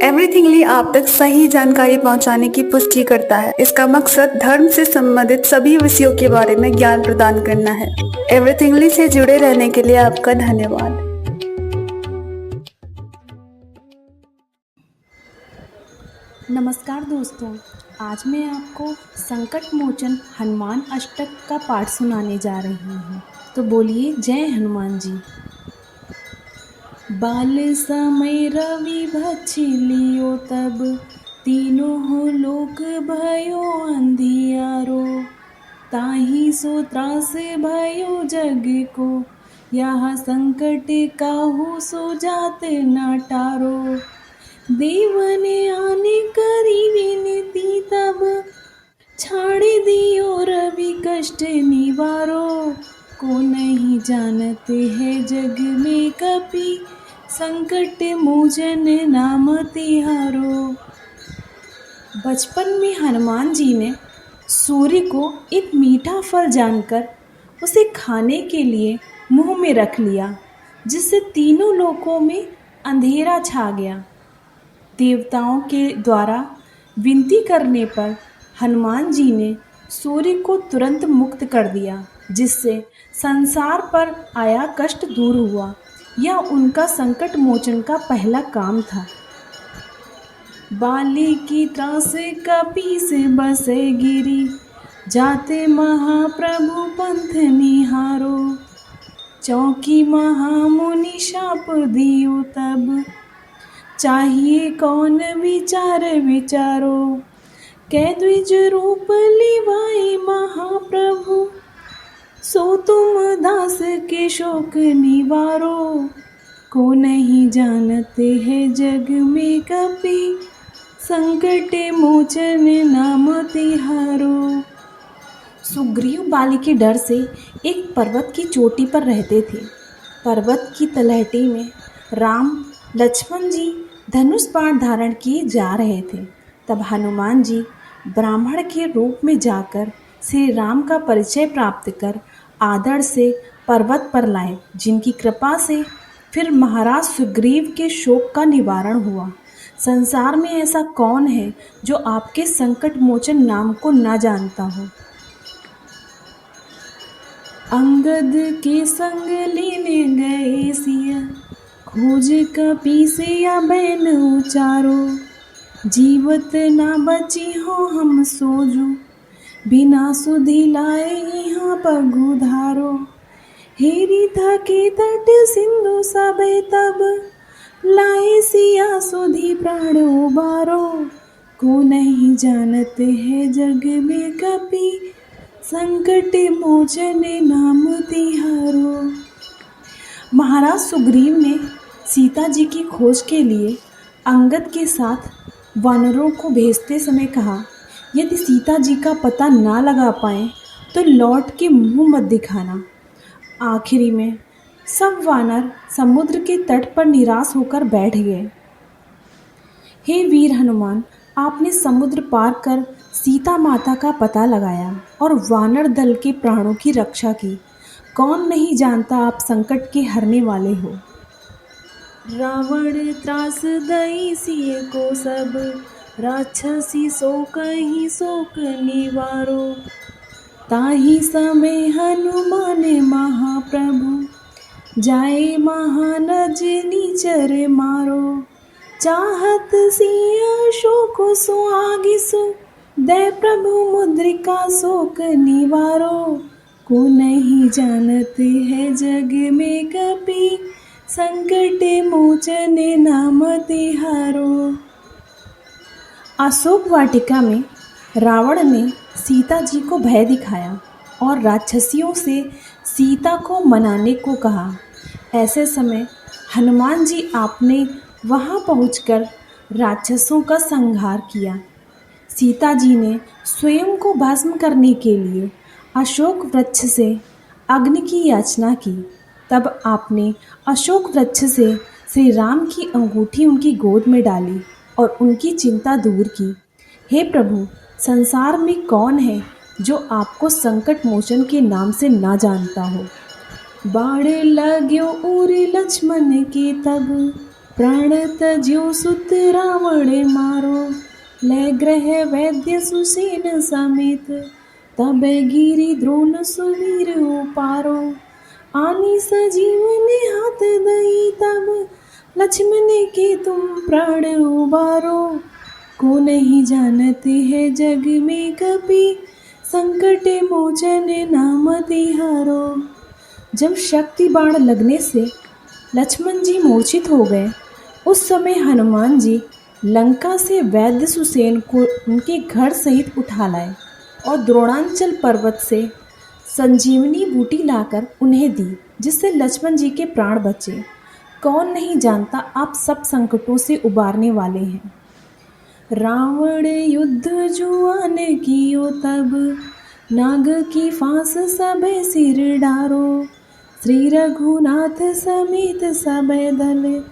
एवरीथिंगली आप तक सही जानकारी पहुंचाने की पुष्टि करता है। इसका मकसद धर्म से संबंधित सभी विषयों के बारे में ज्ञान प्रदान करना है। एवरीथिंगली से जुड़े रहने के लिए आपका धन्यवाद। नमस्कार दोस्तों, आज मैं आपको संकट मोचन हनुमान अष्टक का पाठ सुनाने जा रही हूँ। तो बोलिए जय हनुमान जी। बाल समय रवि भछलियो तब, तीनों हो लोक भयो अंधियारो। ताहि सो त्रास भयो जग को, यह संकट काहू सो जात न टारो। देवने आने करी विनती तब, छाड़ दियो रवि कष्ट निवारो। को नहीं जानते है जग में कपि, संकट मोचन नाम तिहारो। बचपन में हनुमान जी ने सूर्य को एक मीठा फल जानकर उसे खाने के लिए मुंह में रख लिया, जिससे तीनों लोकों में अंधेरा छा गया। देवताओं के द्वारा विनती करने पर हनुमान जी ने सूर्य को तुरंत मुक्त कर दिया, जिससे संसार पर आया कष्ट दूर हुआ। यह उनका संकट मोचन का पहला काम था। बाली की त्रास कपि से बसे गिरी, जाते महाप्रभु पंथ निहारो। चौकी महामुनि शाप दियो तब, चाहिए कौन विचार विचारो। कै द्विज रूप लिवाए महाप्रभु, सो तुम दास के शोक निवारो। को नहीं जानते है जग में कपि, संकट मोचन नाम तिहारो। सुग्रीव बाली के डर से एक पर्वत की चोटी पर रहते थे। पर्वत की तलहटी में राम लक्ष्मण जी धनुष बाण धारण किए जा रहे थे। तब हनुमान जी ब्राह्मण के रूप में जाकर श्री राम का परिचय प्राप्त कर आदर से पर्वत पर लाए, जिनकी कृपा से फिर महाराज सुग्रीव के शोक का निवारण हुआ। संसार में ऐसा कौन है जो आपके संकट मोचन नाम को न जानता हो। अंगद के संग लेने गए सिया, खोज कपि से बैन उचारो। जीवत ना बची हो हम सोजू, बिना सुधि लाए यहाँ पगु धारो। हेरी थके तट सिंधु सबे तब, लाए सिया सुधि प्राण उबारो। को नहीं जानते है जग में कपि, संकट मोचन नाम तिहारो। महाराज सुग्रीव ने सीता जी की खोज के लिए अंगद के साथ वानरों को भेजते समय कहा, यदि सीता जी का पता ना लगा पाएं तो लौट के मुंह मत दिखाना। आखिरी में सब वानर समुद्र के तट पर निराश होकर बैठ गए। हे वीर हनुमान, आपने समुद्र पार कर सीता माता का पता लगाया और वानर दल के प्राणों की रक्षा की। कौन नहीं जानता आप संकट के हरने वाले हो। रावण त्रास दई सिय को सब, राक्षसी शोक ही शोक निवारो। ताहि समय हनुमान महाप्रभु, जाए महानज निचर मारो। चाहत सिय शोक सो आगिसु, दे प्रभु मुद्रिका शोक निवारो। को नहीं जानते है जग में कपि, संकट मोचन नाम तिहारो। अशोक वाटिका में रावण ने सीता जी को भय दिखाया और राक्षसियों से सीता को मनाने को कहा। ऐसे समय हनुमान जी आपने वहां पहुंचकर राक्षसों का संहार किया। सीता जी ने स्वयं को भस्म करने के लिए अशोक वृक्ष से अग्नि की याचना की। तब आपने अशोक वृक्ष से श्री राम की अंगूठी उनकी गोद में डाली और उनकी चिंता दूर की। हे प्रभु, संसार में कौन है जो आपको संकट मोचन के नाम से ना जानता हो। बाण लाग्यो उर लक्ष्मण के तब, प्राण तज्यो सुत रावण मारो, ले ग्रह वैद्य सुसेन समेत, तबे गिरि द्रोण सुवीर उपारो, आनी सजीवन हाथ दई तब, लक्ष्मण के तुम प्राण उबारो, को नहीं जानते है जग में कपि, संकट मोचन नाम तिहारो। जब शक्ति बाण लगने से लक्ष्मण जी मूर्छित हो गए, उस समय हनुमान जी लंका से वैद्य सुसेन को उनके घर सहित उठा लाए और द्रोणांचल पर्वत से संजीवनी बूटी लाकर उन्हें दी, जिससे लक्ष्मण जी के प्राण बचे। कौन नहीं जानता आप सब संकटों से उबारने वाले हैं। रावण युद्ध जुआन कियो तब, नाग की फांस सबे सिर डारो, श्री रघुनाथ समेत सबे दल,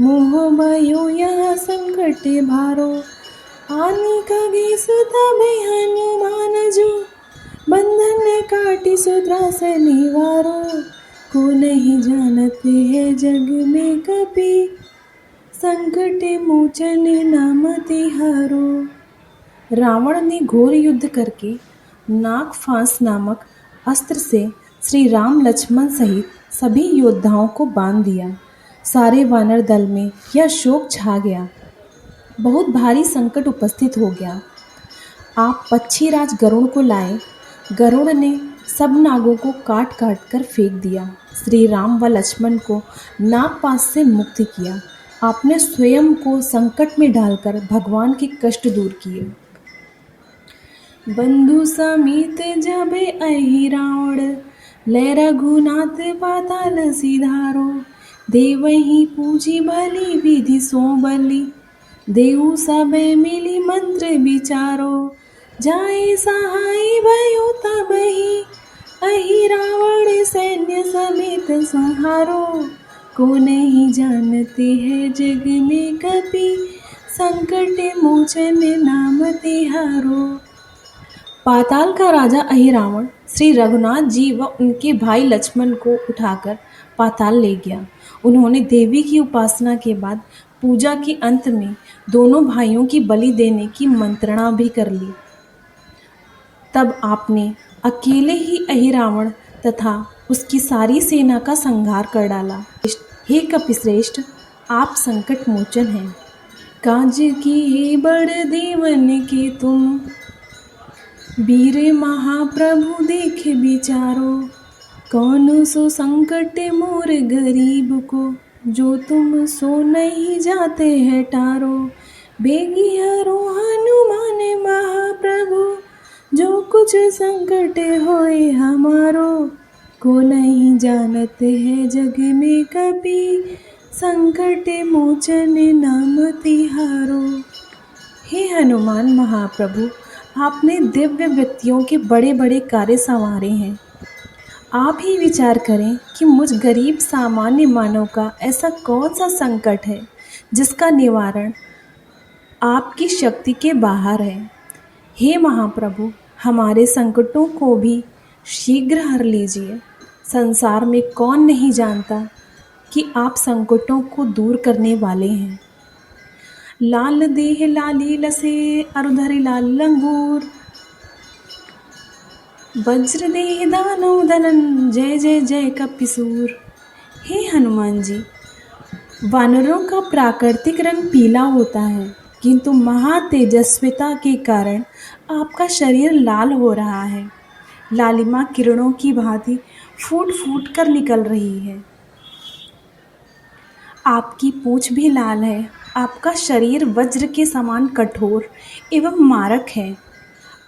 मोह भयो यह संकट भारो, आनी खगेश तबे हनुमान जो, बंधन काटी सुद्रास निवारो, को नहीं जानते है जग में कपि, संकट मोचन नाम तिहारो। रावण ने घोर युद्ध करके नाग फांस नामक अस्त्र से श्री राम लक्ष्मण सहित सभी योद्धाओं को बांध दिया। सारे वानर दल में यह शोक छा गया, बहुत भारी संकट उपस्थित हो गया। आप पक्षीराज गरुड़ को लाए। गरुड़ ने सब नागों को काट काट कर फेंक दिया। श्री राम व लक्ष्मण को नागपाश से मुक्त किया। आपने स्वयं को संकट में डालकर भगवान के कष्ट दूर किए। बंधु समेत जबे अहि रावण, ले रघुनाथ पाताल सिधारो, देवहि पूजी भली विधि सो बलि, देऊ सबे मिली मंत्र विचारो, जाए सहाय भयो तबहि, अहि रावण सैन्य समेत संहारो, को नहीं जानते है जग में कपि, संकट मोचन नाम तिहारो। पाताल का राजा अहिरावण श्री रघुनाथ जी व उनके भाई लक्ष्मण को उठाकर पाताल ले गया। उन्होंने देवी की उपासना के बाद पूजा के अंत में दोनों भाइयों की बलि देने की मंत्रणा भी कर ली। तब आपने अकेले ही अहिरावण तथा उसकी सारी सेना का संहार कर डाला। हे कपिश्रेष्ठ, आप संकट मोचन हैं। काज की बड़ देवन के तुम, वीर महाप्रभु देख विचारो, कौन सो संकट मोर गरीब को, जो तुम सो नहीं जाते है टारो, बेगी हरो हनुमान महाप्रभु, जो कुछ संकट होए हमारो, को नहीं जानते है जग में कपि, संकट मोचन नाम तिहारो। हे हनुमान महाप्रभु, आपने दिव्य व्यक्तियों के बड़े बड़े कार्य संवारे हैं। आप ही विचार करें कि मुझ गरीब सामान्य मानव का ऐसा कौन सा संकट है जिसका निवारण आपकी शक्ति के बाहर है। हे महाप्रभु, हमारे संकटों को भी शीघ्र हर लीजिए। संसार में कौन नहीं जानता कि आप संकटों को दूर करने वाले हैं। लाल देह लाली लसे, अरुधरि लाल लंगूर, वज्र देह दानव दनन, जय जय जय कपिसूर। हे हनुमान जी, वानरों का प्राकृतिक रंग पीला होता है, किंतु महातेजस्विता के कारण आपका शरीर लाल हो रहा है। लालिमा किरणों की भांति फूट फूट कर निकल रही है। आपकी पूंछ भी लाल है। आपका शरीर वज्र के समान कठोर एवं मारक है।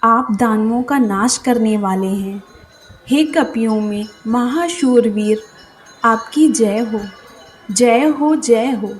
आप दानवों का नाश करने वाले हैं। हे कपियों में महाशूरवीर, आपकी जय हो, जय हो, जय हो।